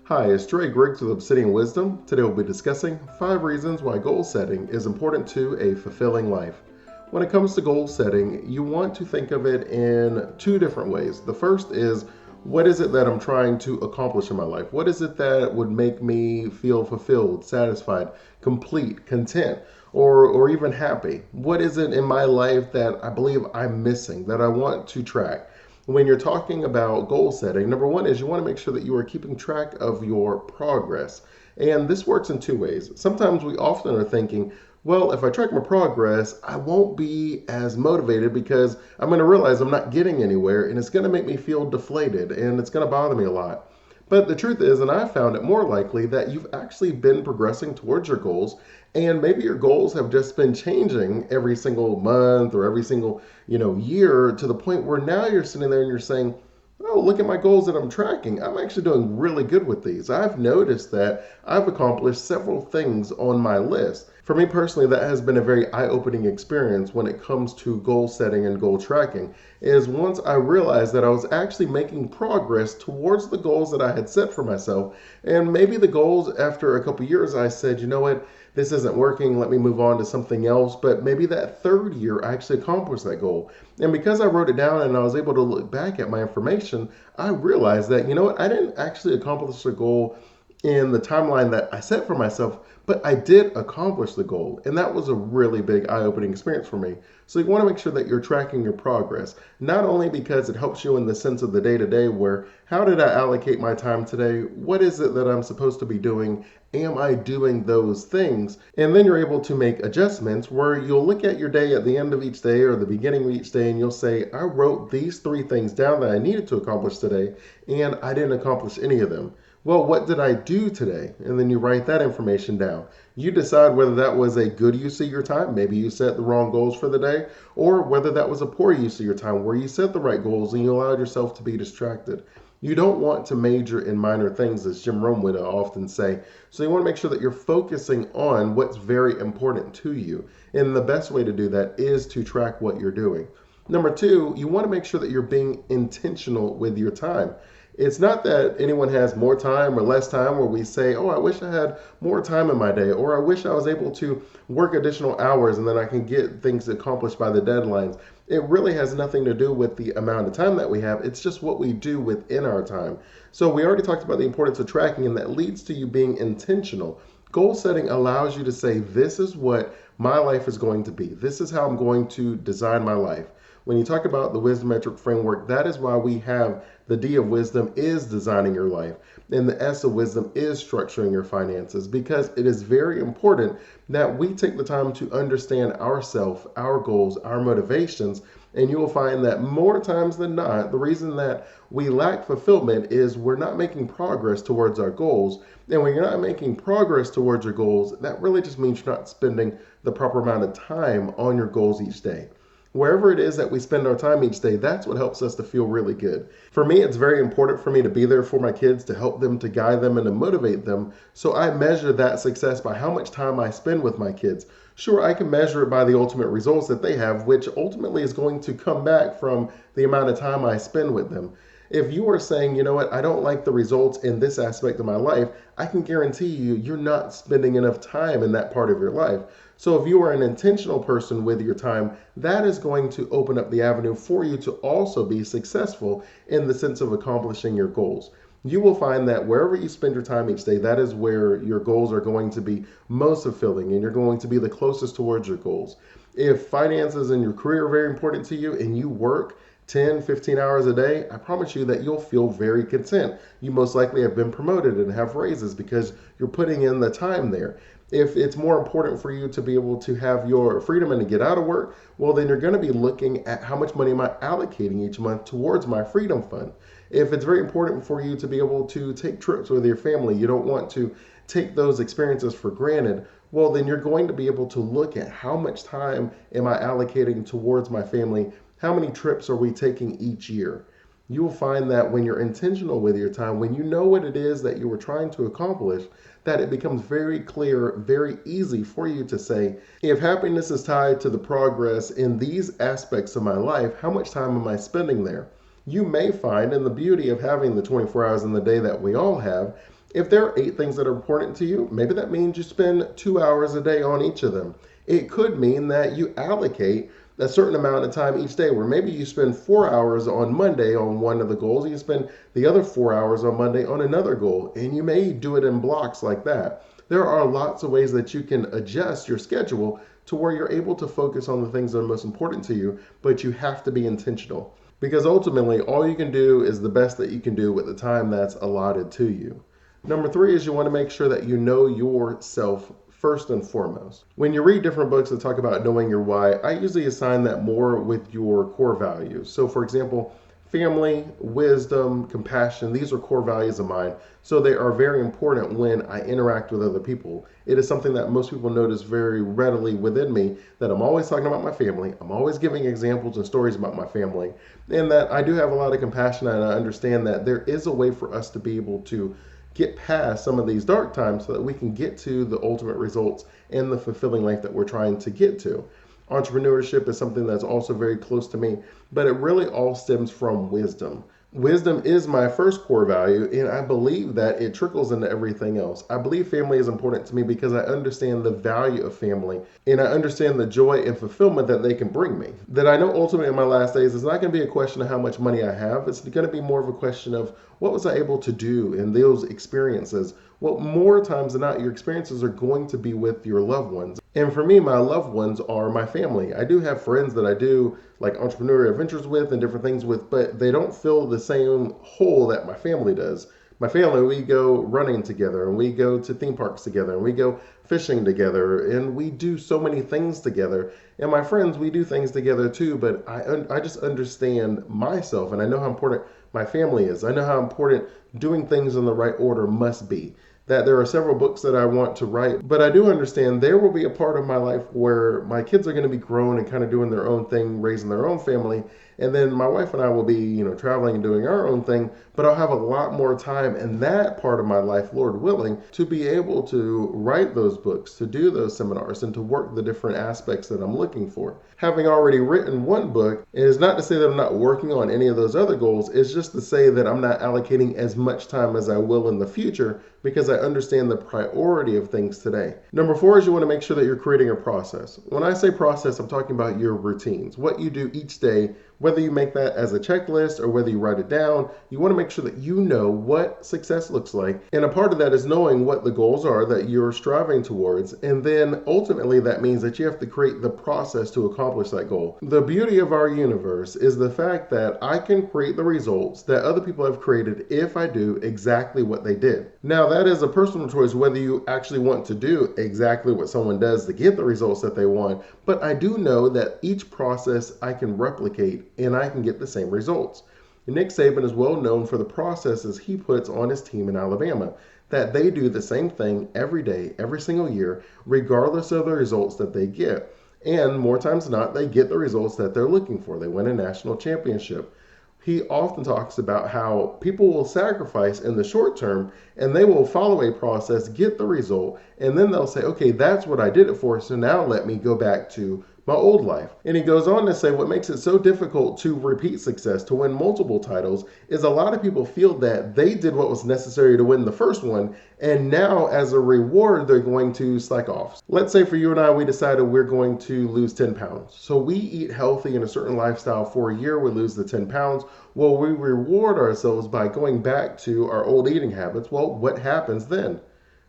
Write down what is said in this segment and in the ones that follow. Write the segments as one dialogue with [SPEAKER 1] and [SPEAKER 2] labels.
[SPEAKER 1] Hi, it's Dre Griggs with Obsidian Wisdom. Today we'll be discussing 5 reasons why goal setting is important to a fulfilling life. When it comes to goal setting, you want to think of it in two different ways. The first is, what is it that I'm trying to accomplish in my life? What is it that would make me feel fulfilled, satisfied, complete, content, or even happy? What is it in my life that I believe I'm missing, that I want to track? When you're talking about goal setting, number one is you want to make sure that you are keeping track of your progress. And this works in two ways. Sometimes we often are thinking, well, if I track my progress, I won't be as motivated because I'm going to realize I'm not getting anywhere and it's going to make me feel deflated and it's going to bother me a lot. But the truth is, and I found it more likely, that you've actually been progressing towards your goals, and maybe your goals have just been changing every single month or every single year to the point where now you're sitting there and you're saying, oh, look at my goals that I'm tracking. I'm actually doing really good with these. I've noticed that I've accomplished several things on my list. For me personally, that has been a very eye-opening experience when it comes to goal setting and goal tracking, is once I realized that I was actually making progress towards the goals that I had set for myself. And maybe the goals after a couple years, I said, you know what, this isn't working, let me move on to something else. But maybe that third year, I actually accomplished that goal. And because I wrote it down and I was able to look back at my information, I realized that, you know what, I didn't actually accomplish the goal in the timeline that I set for myself, but I did accomplish the goal. And that was a really big eye opening experience for me. So you want to make sure that you're tracking your progress, not only because it helps you in the sense of the day to day, where how did I allocate my time today? What is it that I'm supposed to be doing? Am I doing those things? And then you're able to make adjustments where you'll look at your day at the end of each day or the beginning of each day and you'll say, I wrote these 3 things down that I needed to accomplish today, and I didn't accomplish any of them. Well, what did I do today? And then you write that information down. You decide whether that was a good use of your time. Maybe you set the wrong goals for the day, or whether that was a poor use of your time where you set the right goals and you allowed yourself to be distracted. You don't want to major in minor things, as Jim Rome would often say. So you want to make sure that you're focusing on what's very important to you. And the best way to do that is to track what you're doing. Number two, you want to make sure that you're being intentional with your time. It's not that anyone has more time or less time where we say, oh, I wish I had more time in my day, or I wish I was able to work additional hours and then I can get things accomplished by the deadlines. It really has nothing to do with the amount of time that we have. It's just what we do within our time. So we already talked about the importance of tracking, and that leads to you being intentional. Goal setting allows you to say, this is what my life is going to be. This is how I'm going to design my life. When you talk about the wisdometric framework, that is why we have the D of wisdom is designing your life, and the S of wisdom is structuring your finances, because it is very important that we take the time to understand ourselves, our goals, our motivations. And you will find that more times than not, the reason that we lack fulfillment is we're not making progress towards our goals. And when you're not making progress towards your goals, that really just means you're not spending the proper amount of time on your goals each day. Wherever it is that we spend our time each day, that's what helps us to feel really good. For me, it's very important for me to be there for my kids, to help them, to guide them, and to motivate them. So I measure that success by how much time I spend with my kids. Sure, I can measure it by the ultimate results that they have, which ultimately is going to come back from the amount of time I spend with them. If you are saying, you know what, I don't like the results in this aspect of my life, I can guarantee you, you're not spending enough time in that part of your life. So if you are an intentional person with your time, that is going to open up the avenue for you to also be successful in the sense of accomplishing your goals. You will find that wherever you spend your time each day, that is where your goals are going to be most fulfilling and you're going to be the closest towards your goals. If finances and your career are very important to you and you work 10, 15 hours a day, I promise you that you'll feel very content. You most likely have been promoted and have raises because you're putting in the time there. If it's more important for you to be able to have your freedom and to get out of work, well, then you're going to be looking at how much money am I allocating each month towards my freedom fund. If it's very important for you to be able to take trips with your family, you don't want to take those experiences for granted, well, then you're going to be able to look at how much time am I allocating towards my family? How many trips are we taking each year? You will find that when you're intentional with your time, when you know what it is that you were trying to accomplish, that it becomes very clear, very easy for you to say, if happiness is tied to the progress in these aspects of my life, how much time am I spending there? You may find, in the beauty of having the 24 hours in the day that we all have, If there are 8 things that are important to you, maybe that means you spend 2 hours a day on each of them. It could mean that you allocate a certain amount of time each day, where maybe you spend 4 hours on Monday on one of the goals, and you spend the other 4 hours on Monday on another goal, and you may do it in blocks like that. There are lots of ways that you can adjust your schedule to where you're able to focus on the things that are most important to you, but you have to be intentional. Because ultimately, all you can do is the best that you can do with the time that's allotted to you. Number 3 is you want to make sure that you know yourself first and foremost. When you read different books that talk about knowing your why, I usually assign that more with your core values. So, for example, family, wisdom, compassion, these are core values of mine. So they are very important when I interact with other people. It is something that most people notice very readily within me, that I'm always talking about my family. I'm always giving examples and stories about my family, and that I do have a lot of compassion, and I understand that there is a way for us to be able to get past some of these dark times so that we can get to the ultimate results and the fulfilling life that we're trying to get to. Entrepreneurship is something that's also very close to me, but it really all stems from wisdom. Wisdom is my first core value, and I believe that it trickles into everything else. I believe family is important to me because I understand the value of family, and I understand the joy and fulfillment that they can bring me. That I know ultimately in my last days, it's not going to be a question of how much money I have. It's going to be more of a question of what was I able to do in those experiences. Well, more times than not, your experiences are going to be with your loved ones. And for me, my loved ones are my family. I do have friends that I do like entrepreneurial ventures with and different things with, but they don't fill the same hole that my family does. My family, we go running together, and we go to theme parks together, and we go fishing together, and we do so many things together. And my friends, we do things together too, but I just understand myself, and I know how important my family is. I know how important doing things in the right order must be. That there are several books that I want to write, but I do understand there will be a part of my life where my kids are going to be grown and kind of doing their own thing, raising their own family, and then my wife and I will be, traveling and doing our own thing, but I'll have a lot more time in that part of my life, Lord willing, to be able to write those books, to do those seminars, and to work the different aspects that I'm looking for. Having already written one book, it is not to say that I'm not working on any of those other goals, it's just to say that I'm not allocating as much time as I will in the future, because I understand the priority of things today. Number 4 is you want to make sure that you're creating a process. When I say process, I'm talking about your routines, what you do each day, whether you make that as a checklist or whether you write it down. You want to make sure that you know what success looks like. And a part of that is knowing what the goals are that you're striving towards. And then ultimately that means that you have to create the process to accomplish that goal. The beauty of our universe is the fact that I can create the results that other people have created if I do exactly what they did. Now, that is a personal choice whether you actually want to do exactly what someone does to get the results that they want, but I do know that each process I can replicate and I can get the same results. Nick Saban is well known for the processes he puts on his team in Alabama, that they do the same thing every day, every single year, regardless of the results that they get. And more times than not, they get the results that they're looking for. They win a national championship. He often talks about how people will sacrifice in the short term and they will follow a process, get the result, and then they'll say, okay, that's what I did it for, so now let me go back to my old life. And he goes on to say what makes it so difficult to repeat success, to win multiple titles, is a lot of people feel that they did what was necessary to win the first one, and now as a reward, they're going to slack off. Let's say for you and I, we decided we're going to lose 10 pounds. So we eat healthy in a certain lifestyle for a year, we lose the 10 pounds. Well, we reward ourselves by going back to our old eating habits. Well, what happens then?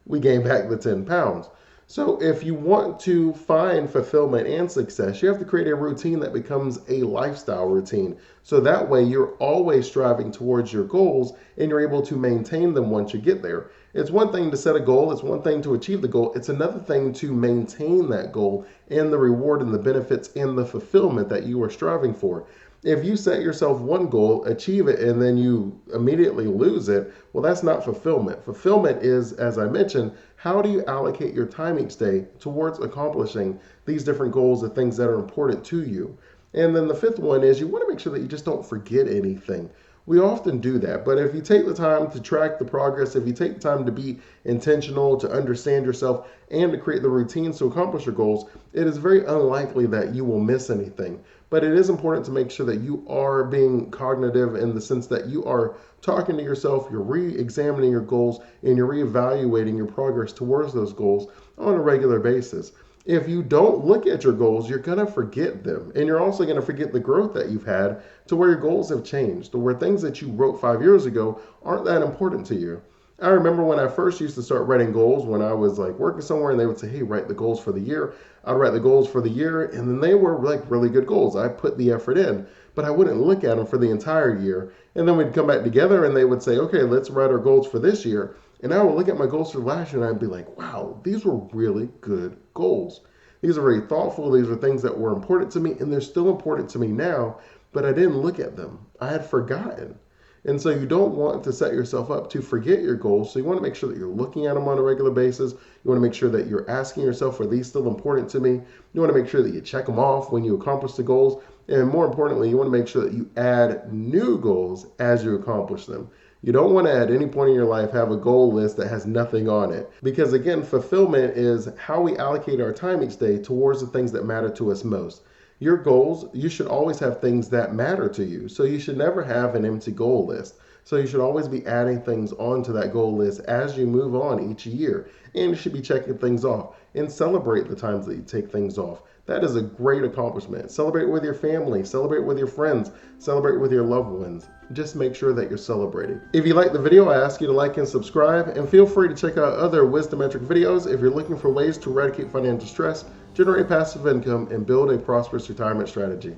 [SPEAKER 1] We gain back the 10 pounds. So if you want to find fulfillment and success, you have to create a routine that becomes a lifestyle routine. So that way you're always striving towards your goals and you're able to maintain them once you get there. It's one thing to set a goal, it's one thing to achieve the goal, it's another thing to maintain that goal and the reward and the benefits and the fulfillment that you are striving for. If you set yourself one goal, achieve it, and then you immediately lose it, well, that's not fulfillment. Fulfillment is, as I mentioned, how do you allocate your time each day towards accomplishing these different goals, the things that are important to you. And then the 5th one is you want to make sure that you just don't forget anything. We often do that, but if you take the time to track the progress, if you take the time to be intentional, to understand yourself, and to create the routines to accomplish your goals, it is very unlikely that you will miss anything. But it is important to make sure that you are being cognitive in the sense that you are talking to yourself, you're re-examining your goals, and you're reevaluating your progress towards those goals on a regular basis. If you don't look at your goals, you're going to forget them. And you're also going to forget the growth that you've had to where your goals have changed, to where things that you wrote 5 years ago aren't that important to you. I remember when I first used to start writing goals when I was like working somewhere and they would say, hey, write the goals for the year. I'd write the goals for the year and then they were like really good goals. I put the effort in, but I wouldn't look at them for the entire year. And then we'd come back together and they would say, okay, let's write our goals for this year. And I would look at my goals for last year and I'd be like, wow, these were really good goals. These are very thoughtful. These are things that were important to me and they're still important to me now, but I didn't look at them. I had forgotten. And so you don't want to set yourself up to forget your goals. So you want to make sure that you're looking at them on a regular basis. You want to make sure that you're asking yourself, are these still important to me? You want to make sure that you check them off when you accomplish the goals. And more importantly, you want to make sure that you add new goals as you accomplish them. You don't want to at any point in your life have a goal list that has nothing on it. Because again, fulfillment is how we allocate our time each day towards the things that matter to us most. Your goals, you should always have things that matter to you. So you should never have an empty goal list. So you should always be adding things onto that goal list as you move on each year. And you should be checking things off and celebrate the times that you take things off. That is a great accomplishment. Celebrate with your family, celebrate with your friends, celebrate with your loved ones. Just make sure that you're celebrating. If you like the video, I ask you to like and subscribe, and feel free to check out other Wisdometric videos if you're looking for ways to eradicate financial stress, generate passive income, and build a prosperous retirement strategy.